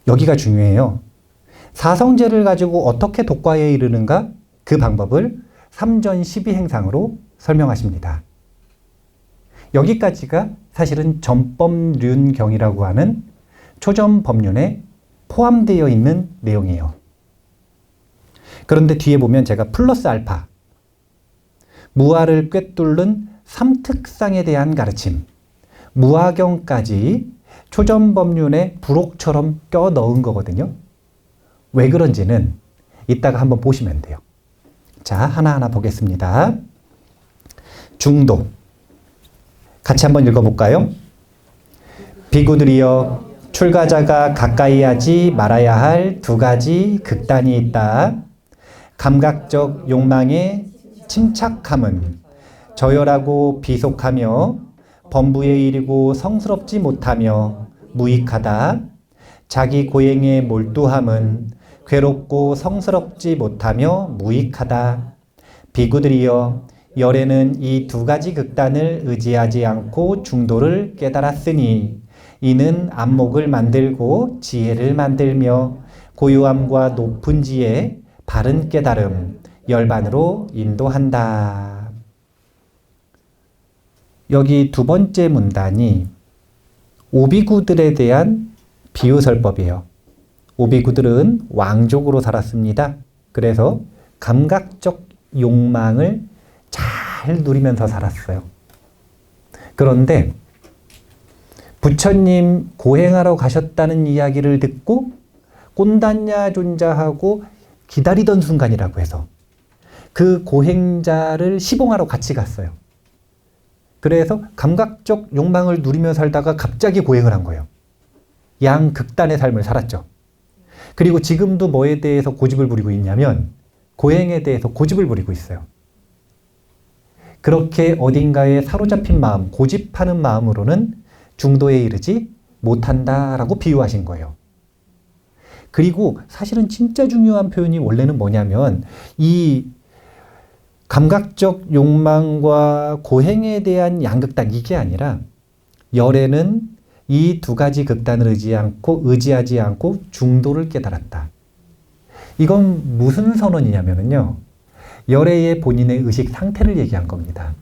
여기가 중요해요. 사성제를 가지고 어떻게 독과에 이르는가 그 방법을 삼전 12행상으로 설명하십니다. 여기까지가 사실은 전법륜경이라고 하는 초전법륜에 포함되어 있는 내용이에요. 그런데 뒤에 보면 제가 플러스 알파, 무아를 꿰뚫는 삼특상에 대한 가르침, 무아경까지 초전법륜에 부록처럼 껴 넣은 거거든요. 왜 그런지는 이따가 한번 보시면 돼요. 자, 하나하나 보겠습니다. 중도. 같이 한번 읽어볼까요? 비구들이여, 출가자가 가까이 하지 말아야 할 2가지 극단이 있다. 감각적 욕망에 침착함은 저열하고 비속하며 범부에 이르고 성스럽지 못하며 무익하다. 자기 고행에 몰두함은 괴롭고 성스럽지 못하며 무익하다. 비구들이여, 열에는 이 2가지 극단을 의지하지 않고 중도를 깨달았으니 이는 안목을 만들고 지혜를 만들며 고요함과 높은 지혜, 바른 깨달음, 열반으로 인도한다. 여기 두 번째 문단이 오비구들에 대한 비유설법이에요. 오비구들은 왕족으로 살았습니다. 그래서 감각적 욕망을 잘 누리면서 살았어요. 그런데 부처님 고행하러 가셨다는 이야기를 듣고 꼰단냐 존자하고 기다리던 순간이라고 해서 그 고행자를 시봉하러 같이 갔어요. 그래서 감각적 욕망을 누리며 살다가 갑자기 고행을 한 거예요. 양극단의 삶을 살았죠. 그리고 지금도 뭐에 대해서 고집을 부리고 있냐면 고행에 대해서 고집을 부리고 있어요. 그렇게 어딘가에 사로잡힌 마음, 고집하는 마음으로는 중도에 이르지 못한다라고 비유하신 거예요. 그리고 사실은 진짜 중요한 표현이 원래는 뭐냐면 이 감각적 욕망과 고행에 대한 양극단, 이게 아니라 열에는 이 2가지 극단을 의지하지 않고 중도를 깨달았다. 이건 무슨 선언이냐면요, 열애의 본인의 의식 상태를 얘기한 겁니다.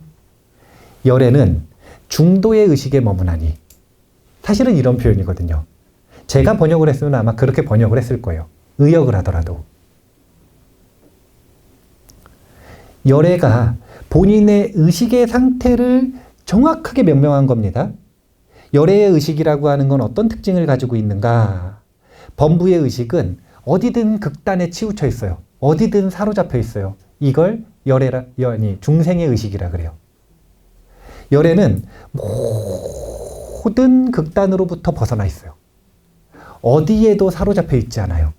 열애는 중도의 의식에 머무나니, 사실은 이런 표현이거든요. 제가 번역을 했으면 아마 그렇게 번역을 했을 거예요. 의역을 하더라도. 열애가 본인의 의식의 상태를 정확하게 명명한 겁니다. 열애의 의식이라고 하는 건 어떤 특징을 가지고 있는가? 범부의 의식은 어디든 극단에 치우쳐 있어요. 어디든 사로잡혀 있어요. 이걸 중생의 의식이라 그래요. 열애는 모든 극단으로부터 벗어나 있어요. 어디에도 사로잡혀 있지 않아요.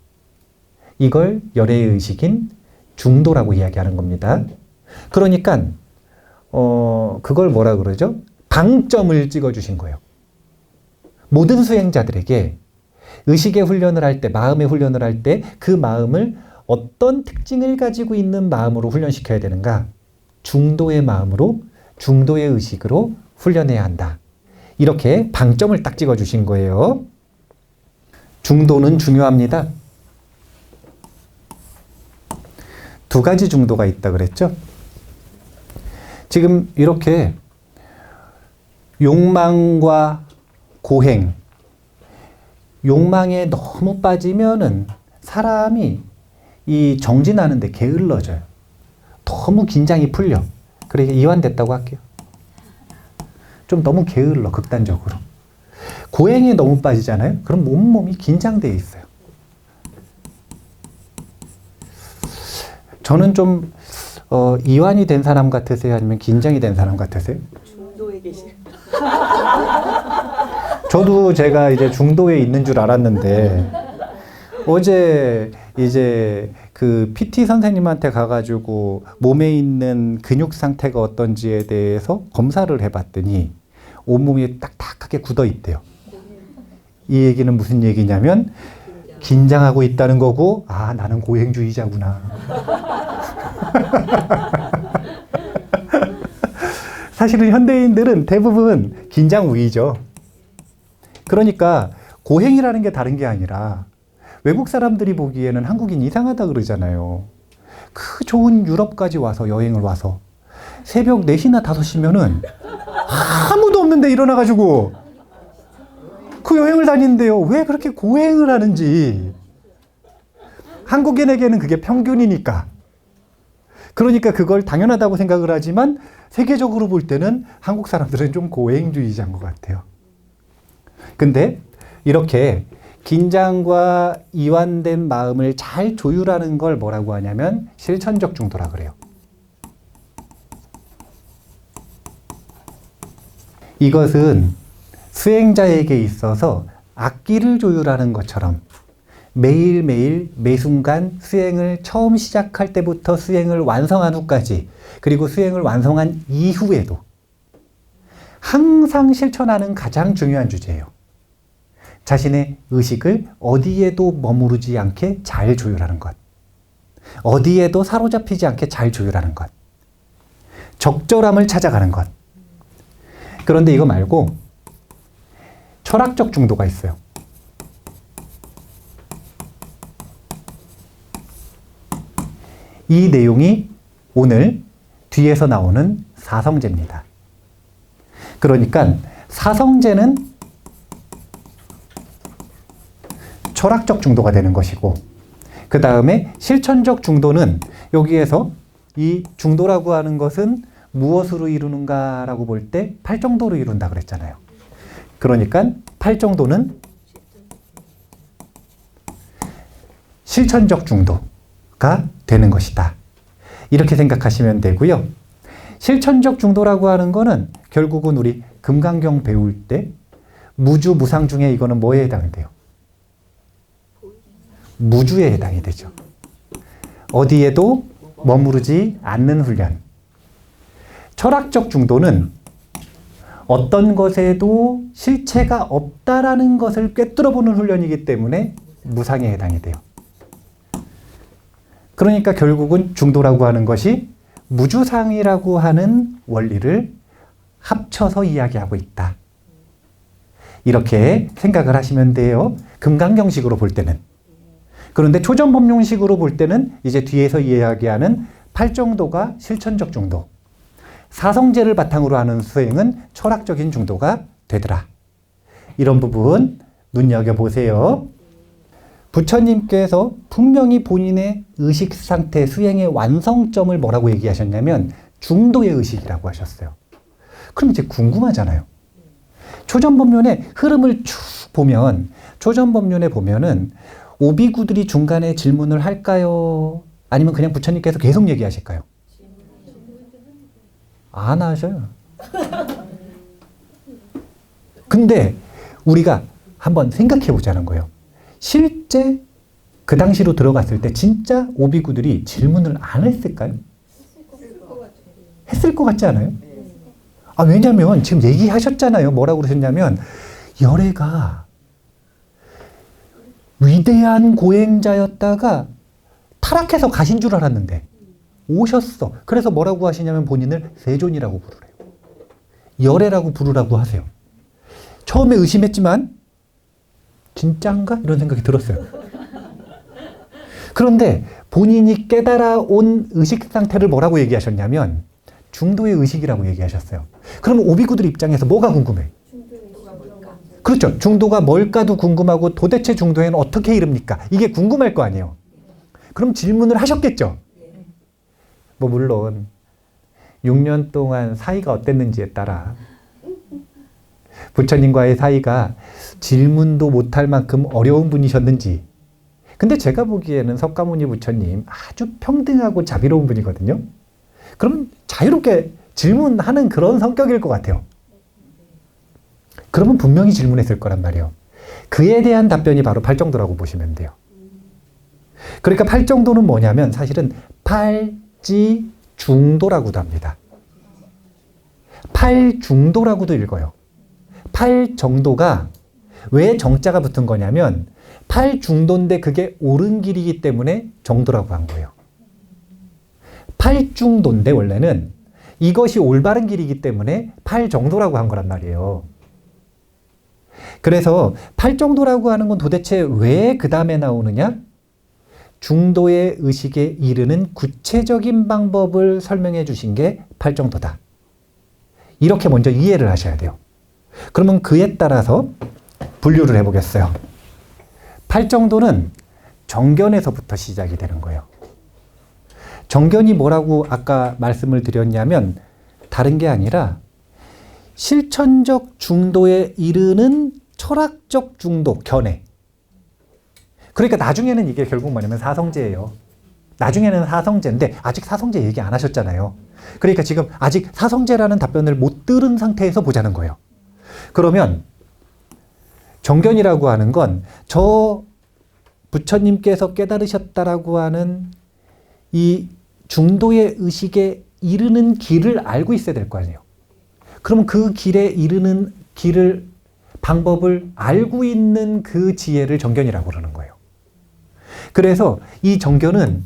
이걸 열애의식인 중도라고 이야기하는 겁니다. 그러니까 그걸 뭐라 그러죠? 방점을 찍어주신 거예요. 모든 수행자들에게 의식의 훈련을 할 때, 마음의 훈련을 할 때 그 마음을 어떤 특징을 가지고 있는 마음으로 훈련시켜야 되는가? 중도의 마음으로, 중도의 의식으로 훈련해야 한다. 이렇게 방점을 딱 찍어주신 거예요. 중도는 중요합니다. 두 가지 중도가 있다 그랬죠? 지금 이렇게 욕망과 고행, 욕망에 너무 빠지면은 사람이 이 정진하는데 게을러져요. 너무 긴장이 풀려. 그래서 이완됐다고 할게요. 좀 너무 게을러, 극단적으로. 고행에 너무 빠지잖아요. 그럼 온몸이 긴장되어 있어요. 저는 좀 이완이 된 사람 같으세요? 아니면 긴장이 된 사람 같으세요? 중도에 계신. 저도 제가 이제 중도에 있는 줄 알았는데 어제 이제 그 PT 선생님한테 가가지고 몸에 있는 근육 상태가 어떤지에 대해서 검사를 해봤더니 온몸이 딱딱하게 굳어 있대요. 이 얘기는 무슨 얘기냐면 긴장하고 있다는 거고, 아, 나는 고행주의자구나. 사실은 현대인들은 대부분 긴장 우위죠. 그러니까 고행이라는 게 다른 게 아니라 외국 사람들이 보기에는 한국인 이상하다 그러잖아요. 그 좋은 유럽까지 와서 여행을 와서 새벽 4시나 5시면은 아무도 없는데 일어나가지고 그 여행을 다니는데요. 왜 그렇게 고행을 하는지. 한국인에게는 그게 평균이니까. 그러니까 그걸 당연하다고 생각을 하지만 세계적으로 볼 때는 한국 사람들은 좀 고행주의자인 것 같아요. 근데 이렇게 긴장과 이완된 마음을 잘 조율하는 걸 뭐라고 하냐면 실천적 중도라 그래요. 이것은 수행자에게 있어서 악기를 조율하는 것처럼 매일매일 매순간 수행을 처음 시작할 때부터 수행을 완성한 후까지, 그리고 수행을 완성한 이후에도 항상 실천하는 가장 중요한 주제예요. 자신의 의식을 어디에도 머무르지 않게 잘 조율하는 것. 어디에도 사로잡히지 않게 잘 조율하는 것. 적절함을 찾아가는 것. 그런데 이거 말고 철학적 중도가 있어요. 이 내용이 오늘 뒤에서 나오는 사성제입니다. 그러니까 사성제는 철학적 중도가 되는 것이고, 그 다음에 실천적 중도는 여기에서 이 중도라고 하는 것은 무엇으로 이루는가라고 볼 때 팔정도로 이룬다 그랬잖아요. 그러니까 팔정도는 실천적 중도가 되는 것이다. 이렇게 생각하시면 되고요. 실천적 중도라고 하는 거는 결국은 우리 금강경 배울 때 무주, 무상 중에 이거는 뭐에 해당이 돼요? 무주에 해당이 되죠. 어디에도 머무르지 않는 훈련. 철학적 중도는 어떤 것에도 실체가 없다라는 것을 꿰뚫어보는 훈련이기 때문에 무상에 해당이 돼요. 그러니까 결국은 중도라고 하는 것이 무주상이라고 하는 원리를 합쳐서 이야기하고 있다. 이렇게 생각을 하시면 돼요. 금강경식으로 볼 때는. 그런데 초전법륜식으로 볼 때는 이제 뒤에서 이야기하는 팔정도가 실천적 중도, 사성제를 바탕으로 하는 수행은 철학적인 중도가 되더라. 이런 부분 눈여겨보세요. 부처님께서 분명히 본인의 의식 상태, 수행의 완성점을 뭐라고 얘기하셨냐면 중도의 의식이라고 하셨어요. 그럼 이제 궁금하잖아요. 초전법륜의 흐름을 쭉 보면, 초전법륜에 보면은 오비구들이 중간에 질문을 할까요? 아니면 그냥 부처님께서 계속 얘기하실까요? 안 하셔요. 근데 우리가 한번 생각해 보자는 거예요. 실제 그 당시로 들어갔을 때 진짜 오비구들이 질문을 안 했을까요? 했을 것 같지 않아요? 왜냐면 지금 얘기하셨잖아요. 뭐라고 그러셨냐면 열애가 위대한 고행자였다가 타락해서 가신 줄 알았는데 오셨어. 그래서 뭐라고 하시냐면 본인을 세존이라고 부르래요. 열애라고 부르라고 하세요. 처음에 의심했지만 진짠가? 이런 생각이 들었어요. 그런데 본인이 깨달아온 의식 상태를 뭐라고 얘기하셨냐면 중도의 의식이라고 얘기하셨어요. 그럼 오비구들 입장에서 뭐가 궁금해? 그렇죠. 중도가 뭘까도 궁금하고 도대체 중도에는 어떻게 이릅니까? 이게 궁금할 거 아니에요. 그럼 질문을 하셨겠죠. 물론 6년 동안 사이가 어땠는지에 따라 부처님과의 사이가 질문도 못할 만큼 어려운 분이셨는지. 근데 제가 보기에는 석가모니 부처님 아주 평등하고 자비로운 분이거든요. 그럼 자유롭게 질문하는 그런 성격일 것 같아요. 그러면 분명히 질문했을 거란 말이에요. 그에 대한 답변이 바로 팔정도라고 보시면 돼요. 그러니까 팔정도는 뭐냐면 사실은 팔지중도라고도 합니다. 팔중도라고도 읽어요. 팔정도가 왜 정자가 붙은 거냐면 팔중도인데 그게 옳은 길이기 때문에 정도라고 한 거예요. 팔중도인데 원래는 이것이 올바른 길이기 때문에 팔정도라고 한 거란 말이에요. 그래서 팔정도라고 하는 건 도대체 왜 그 다음에 나오느냐? 중도의 의식에 이르는 구체적인 방법을 설명해 주신 게 팔정도다. 이렇게 먼저 이해를 하셔야 돼요. 그러면 그에 따라서 분류를 해보겠어요. 팔정도는 정견에서부터 시작이 되는 거예요. 정견이 뭐라고 아까 말씀을 드렸냐면 다른 게 아니라 실천적 중도에 이르는 철학적 중도, 견해. 그러니까 나중에는 이게 결국 뭐냐면 사성제예요. 나중에는 사성제인데 아직 사성제 얘기 안 하셨잖아요. 그러니까 지금 아직 사성제라는 답변을 못 들은 상태에서 보자는 거예요. 그러면 정견이라고 하는 건 저 부처님께서 깨달으셨다라고 하는 이 중도의 의식에 이르는 길을 알고 있어야 될 거 아니에요. 그러면 그 길에 이르는 길을 방법을 알고 있는 그 지혜를 정견이라고 그러는 거예요. 그래서 이 정견은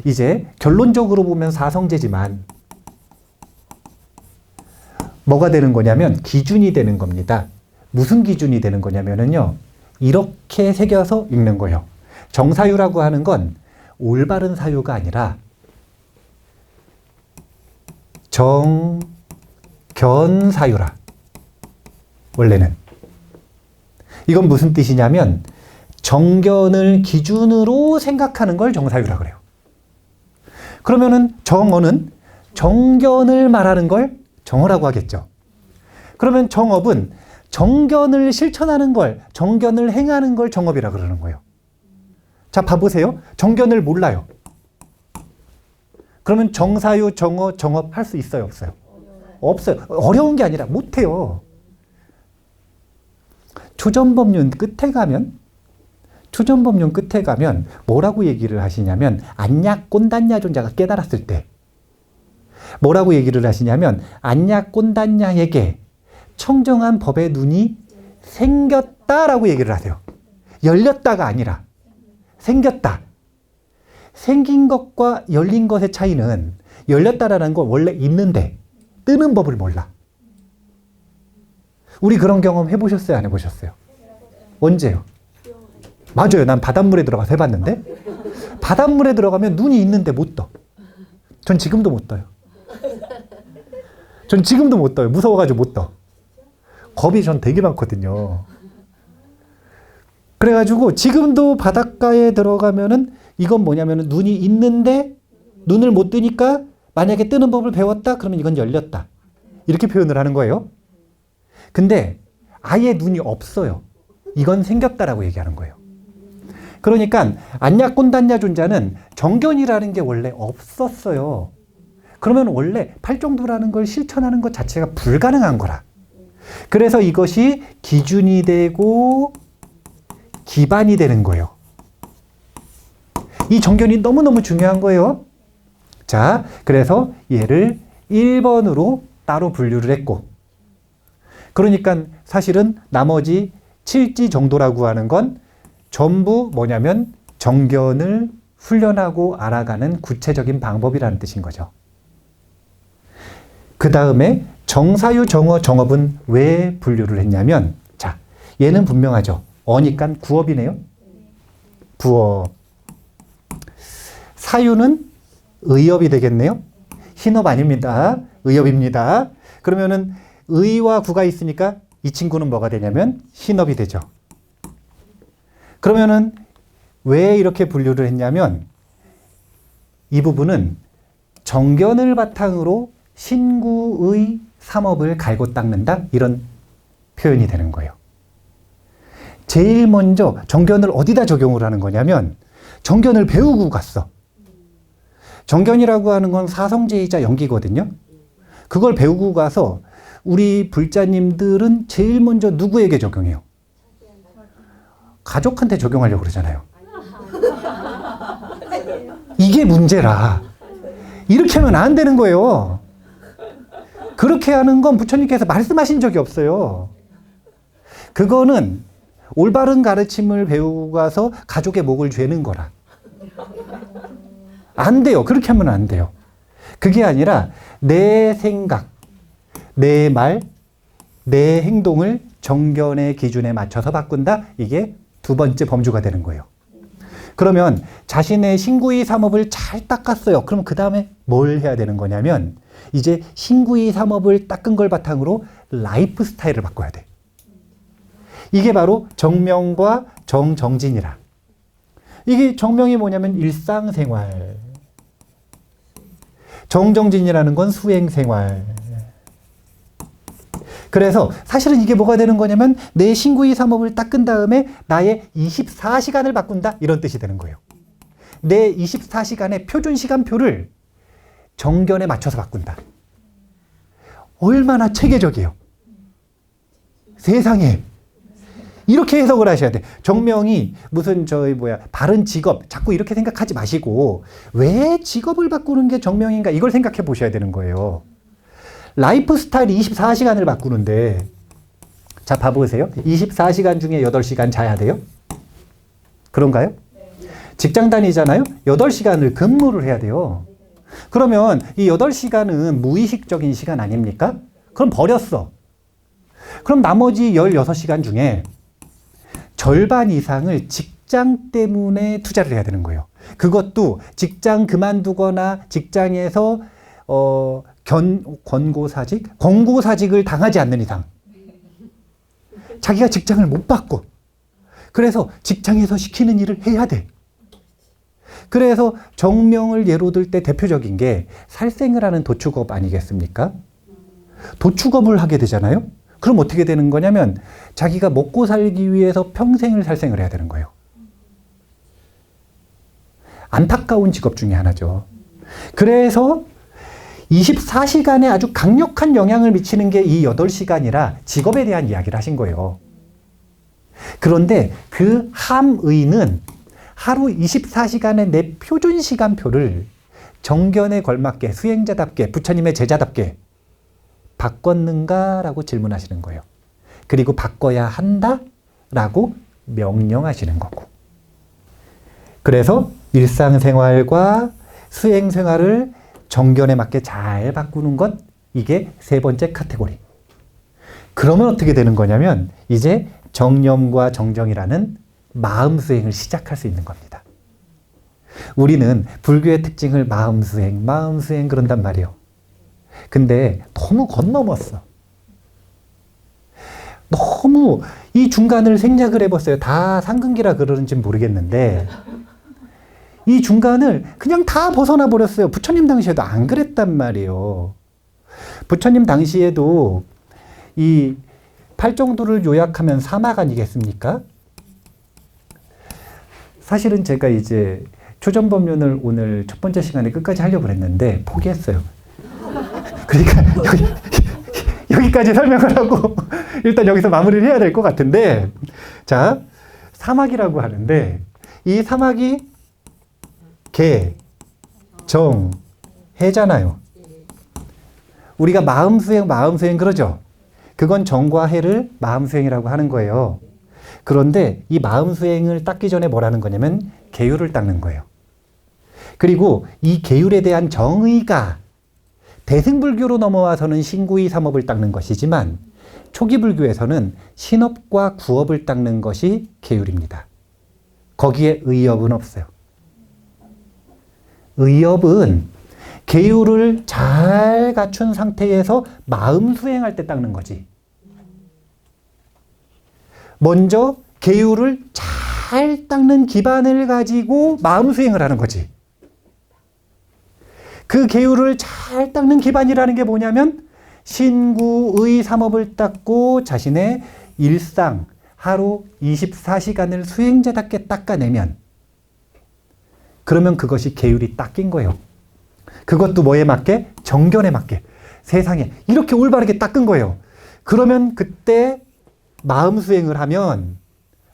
이제 결론적으로 보면 사성제지만 뭐가 되는 거냐면 기준이 되는 겁니다. 무슨 기준이 되는 거냐면요. 이렇게 새겨서 읽는 거예요. 정사유라고 하는 건 올바른 사유가 아니라 정견사유라. 원래는. 이건 무슨 뜻이냐면 정견을 기준으로 생각하는 걸 정사유라 그래요. 그러면은 정어는 정견을 말하는 걸 정어라고 하겠죠. 그러면 정업은 정견을 실천하는 걸, 정견을 행하는 걸 정업이라 그러는 거예요. 자, 봐보세요. 정견을 몰라요. 그러면 정사유, 정어, 정업 할 수 있어요, 없어요? 없어요. 어려운 게 아니라 못해요. 초전법륜 끝에 가면 뭐라고 얘기를 하시냐면 안약 꼰단냐 존자가 깨달았을 때 뭐라고 얘기를 하시냐면 안약 꼰단냐에게 청정한 법의 눈이 생겼다라고 얘기를 하세요. 열렸다가 아니라 생겼다. 생긴 것과 열린 것의 차이는 열렸다라는 건 원래 있는데 뜨는 법을 몰라. 우리 그런 경험 해보셨어요? 안 해보셨어요? 언제요? 맞아요. 난 바닷물에 들어가서 해봤는데 바닷물에 들어가면 눈이 있는데 못 떠. 전 지금도 못 떠요. 전 지금도 못 떠요. 무서워가지고 못 떠. 겁이 전 되게 많거든요. 그래가지고 지금도 바닷가에 들어가면은 이건 뭐냐면은 눈이 있는데 눈을 못 뜨니까 만약에 뜨는 법을 배웠다? 그러면 이건 열렸다. 이렇게 표현을 하는 거예요. 근데 아예 눈이 없어요. 이건 생겼다라고 얘기하는 거예요. 그러니까 안냐 꼰단냐 존자는 정견이라는 게 원래 없었어요. 그러면 원래 팔정도라는 걸 실천하는 것 자체가 불가능한 거라. 그래서 이것이 기준이 되고 기반이 되는 거예요. 이 정견이 너무너무 중요한 거예요. 자, 그래서 얘를 1번으로 따로 분류를 했고, 그러니까 사실은 나머지 7지 정도라고 하는 건 전부 뭐냐면 정견을 훈련하고 알아가는 구체적인 방법이라는 뜻인 거죠. 그 다음에 정사유, 정어, 정업은 왜 분류를 했냐면, 자, 얘는 분명하죠. 어니까 구업이네요. 부업. 사유는 의업이 되겠네요. hin업 아닙니다. 의업입니다. 그러면은 의와 구가 있으니까 이 친구는 뭐가 되냐면 hin업이 되죠. 그러면은 왜 이렇게 분류를 했냐면 이 부분은 정견을 바탕으로 신구의 삼업을 갈고 닦는다, 이런 표현이 되는 거예요. 제일 먼저 정견을 어디다 적용을 하는 거냐면 정견을 배우고 갔어. 정견이라고 하는 건 사성제이자 연기거든요. 그걸 배우고 가서 우리 불자님들은 제일 먼저 누구에게 적용해요? 가족한테 적용하려고 그러잖아요. 이게 문제라. 이렇게 하면 안 되는 거예요. 그렇게 하는 건 부처님께서 말씀하신 적이 없어요. 그거는 올바른 가르침을 배우고 가서 가족의 목을 죄는 거라. 안 돼요. 그렇게 하면 안 돼요. 그게 아니라 내 생각, 내 말, 내 행동을 정견의 기준에 맞춰서 바꾼다. 이게 두 번째 범주가 되는 거예요. 그러면 자신의 신구의 삼업을 잘 닦았어요. 그럼 그 다음에 뭘 해야 되는 거냐면 이제 신구의 삼업을 닦은 걸 바탕으로 라이프 스타일을 바꿔야 돼. 이게 바로 정명과 정정진이라. 이게 정명이 뭐냐면 일상생활. 정정진이라는 건 수행생활. 그래서 사실은 이게 뭐가 되는 거냐면 내 신구의 삼업을 닦은 다음에 나의 24시간을 바꾼다, 이런 뜻이 되는 거예요. 내 24시간의 표준시간표를 정견에 맞춰서 바꾼다. 얼마나 체계적이에요. 세상에. 이렇게 해석을 하셔야 돼. 정명이 무슨 바른 직업, 자꾸 이렇게 생각하지 마시고 왜 직업을 바꾸는 게 정명인가, 이걸 생각해 보셔야 되는 거예요. 라이프 스타일이 24시간을 바꾸는데, 자, 봐보세요. 24시간 중에 8시간 자야 돼요? 그런가요? 직장 다니잖아요? 8시간을 근무를 해야 돼요. 그러면 이 8시간은 무의식적인 시간 아닙니까? 그럼 버렸어. 그럼 나머지 16시간 중에 절반 이상을 직장 때문에 투자를 해야 되는 거예요. 그것도 직장 그만두거나 직장에서 권고사직을 당하지 않는 이상. 자기가 직장을 못 받고, 그래서 직장에서 시키는 일을 해야 돼. 그래서 정명을 예로 들 때 대표적인 게 살생을 하는 도축업 아니겠습니까? 도축업을 하게 되잖아요. 그럼 어떻게 되는 거냐면 자기가 먹고 살기 위해서 평생을 살생을 해야 되는 거예요. 안타까운 직업 중에 하나죠. 그래서 24시간에 아주 강력한 영향을 미치는 게 이 8시간이라 직업에 대한 이야기를 하신 거예요. 그런데 그 함의는 하루 24시간의 내 표준 시간표를 정견에 걸맞게 수행자답게 부처님의 제자답게 바꿨는가라고 질문하시는 거예요. 그리고 바꿔야 한다라고 명령하시는 거고. 그래서 일상생활과 수행생활을 정견에 맞게 잘 바꾸는 것, 이게 세 번째 카테고리. 그러면 어떻게 되는 거냐면 이제 정념과 정정이라는 마음 수행을 시작할 수 있는 겁니다. 우리는 불교의 특징을 마음 수행 그런단 말이에요. 근데 너무 건넘었어. 너무 이 중간을 생략을 해봤어요. 다 상근기라 그러는지 모르겠는데 이 중간을 그냥 다 벗어나 버렸어요. 부처님 당시에도 안 그랬단 말이에요. 부처님 당시에도 이 팔정도를 요약하면 사막 아니겠습니까? 사실은 제가 이제 초전법륜을 오늘 첫 번째 시간에 끝까지 하려고 했는데 포기했어요. 그러니까 여기까지 설명을 하고 일단 여기서 마무리를 해야 될 것 같은데, 자, 사막이라고 하는데 이 사막이 개, 정, 해잖아요. 우리가 마음수행 그러죠. 그건 정과 해를 마음수행이라고 하는 거예요. 그런데 이 마음수행을 닦기 전에 뭐라는 거냐면 계율을 닦는 거예요. 그리고 이 계율에 대한 정의가 대승불교로 넘어와서는 신구의 삼업을 닦는 것이지만 초기 불교에서는 신업과 구업을 닦는 것이 계율입니다. 거기에 의업은 없어요. 의업은 계율을 잘 갖춘 상태에서 마음 수행할 때 닦는 거지. 먼저 계율을 잘 닦는 기반을 가지고 마음 수행을 하는 거지. 그 계율을 잘 닦는 기반이라는 게 뭐냐면 신구의 삼업을 닦고 자신의 일상, 하루 24시간을 수행자답게 닦아내면 그러면 그것이 계율이 닦인 거예요. 그것도 뭐에 맞게? 정견에 맞게. 세상에 이렇게 올바르게 닦은 거예요. 그러면 그때 마음 수행을 하면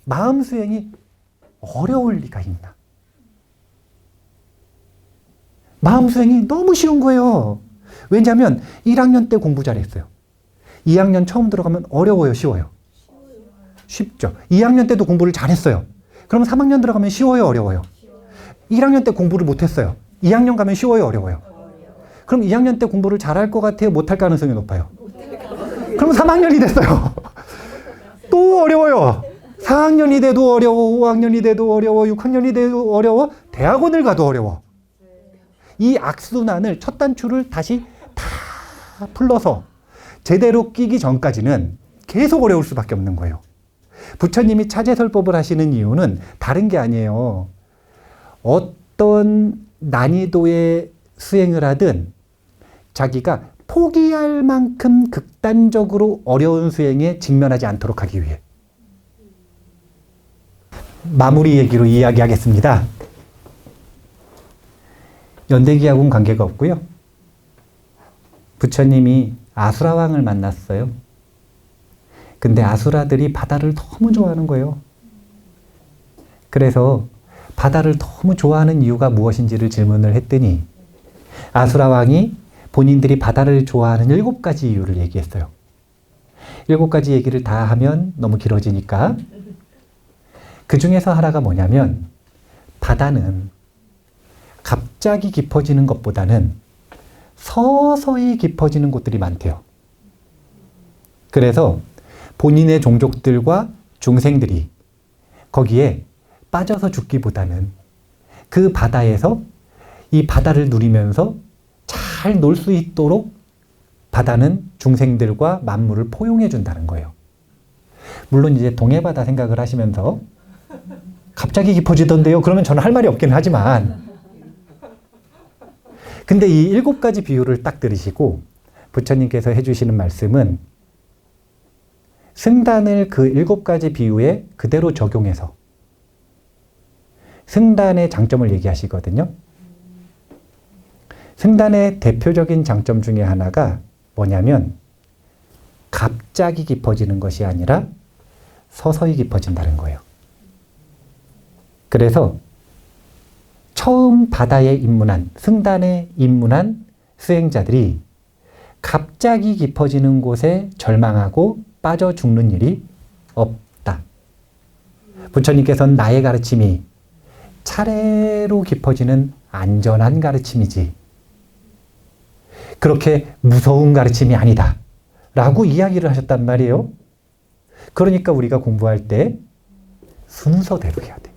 마음 수행이 어려울 리가 있나? 마음 수행이 너무 쉬운 거예요. 왜냐하면 1학년 때 공부 잘했어요. 2학년 처음 들어가면 어려워요, 쉬워요? 쉽죠. 2학년 때도 공부를 잘했어요. 그럼 3학년 들어가면 쉬워요, 어려워요? 1학년 때 공부를 못했어요. 2학년 가면 쉬워요, 어려워요? 그럼 2학년 때 공부를 잘할 것 같아요, 못할 가능성이 높아요? 그럼 3학년이 됐어요. 또 어려워요. 4학년이 돼도 어려워, 5학년이 돼도 어려워, 6학년이 돼도 어려워, 대학원을 가도 어려워. 이 악순환을 첫 단추를 다시 다 풀러서 제대로 끼기 전까지는 계속 어려울 수밖에 없는 거예요. 부처님이 차제설법을 하시는 이유는 다른 게 아니에요. 어떤 난이도의 수행을 하든 자기가 포기할 만큼 극단적으로 어려운 수행에 직면하지 않도록 하기 위해. 마무리 얘기로 이야기하겠습니다. 연대기하고는 관계가 없고요. 부처님이 아수라왕을 만났어요. 근데 아수라들이 바다를 너무 좋아하는 거예요. 그래서 바다를 너무 좋아하는 이유가 무엇인지를 질문을 했더니 아수라왕이 본인들이 바다를 좋아하는 7가지 이유를 얘기했어요. 7가지 얘기를 다 하면 너무 길어지니까 그 중에서 하나가 뭐냐면 바다는 갑자기 깊어지는 것보다는 서서히 깊어지는 곳들이 많대요. 그래서 본인의 종족들과 중생들이 거기에 빠져서 죽기보다는 그 바다에서 이 바다를 누리면서 잘 놀 수 있도록 바다는 중생들과 만물을 포용해 준다는 거예요. 물론 이제 동해바다 생각을 하시면서 갑자기 깊어지던데요. 그러면 저는 할 말이 없긴 하지만 근데 이 7가지 비유를 딱 들으시고 부처님께서 해주시는 말씀은 승단을 그 7가지 비유에 그대로 적용해서 승단의 장점을 얘기하시거든요. 승단의 대표적인 장점 중에 하나가 뭐냐면 갑자기 깊어지는 것이 아니라 서서히 깊어진다는 거예요. 그래서 처음 바다에 입문한, 승단에 입문한 수행자들이 갑자기 깊어지는 곳에 절망하고 빠져 죽는 일이 없다. 부처님께서는 나의 가르침이 차례로 깊어지는 안전한 가르침이지 그렇게 무서운 가르침이 아니다 라고 이야기를 하셨단 말이에요. 그러니까 우리가 공부할 때 순서대로 해야 돼.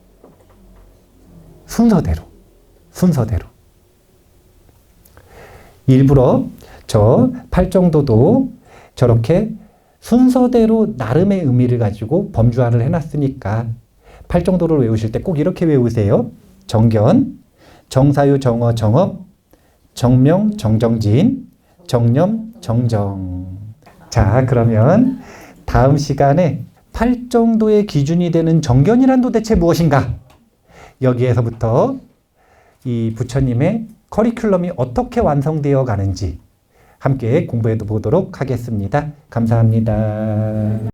순서대로. 일부러 저 팔정도도 저렇게 순서대로 나름의 의미를 가지고 범주화를 해놨으니까 팔정도를 외우실 때 꼭 이렇게 외우세요. 정견, 정사유, 정어, 정업, 정명, 정정진, 정념, 정정. 자, 그러면 다음 시간에 팔정도의 기준이 되는 정견이란 도대체 무엇인가? 여기에서부터 이 부처님의 커리큘럼이 어떻게 완성되어 가는지 함께 공부해 보도록 하겠습니다. 감사합니다.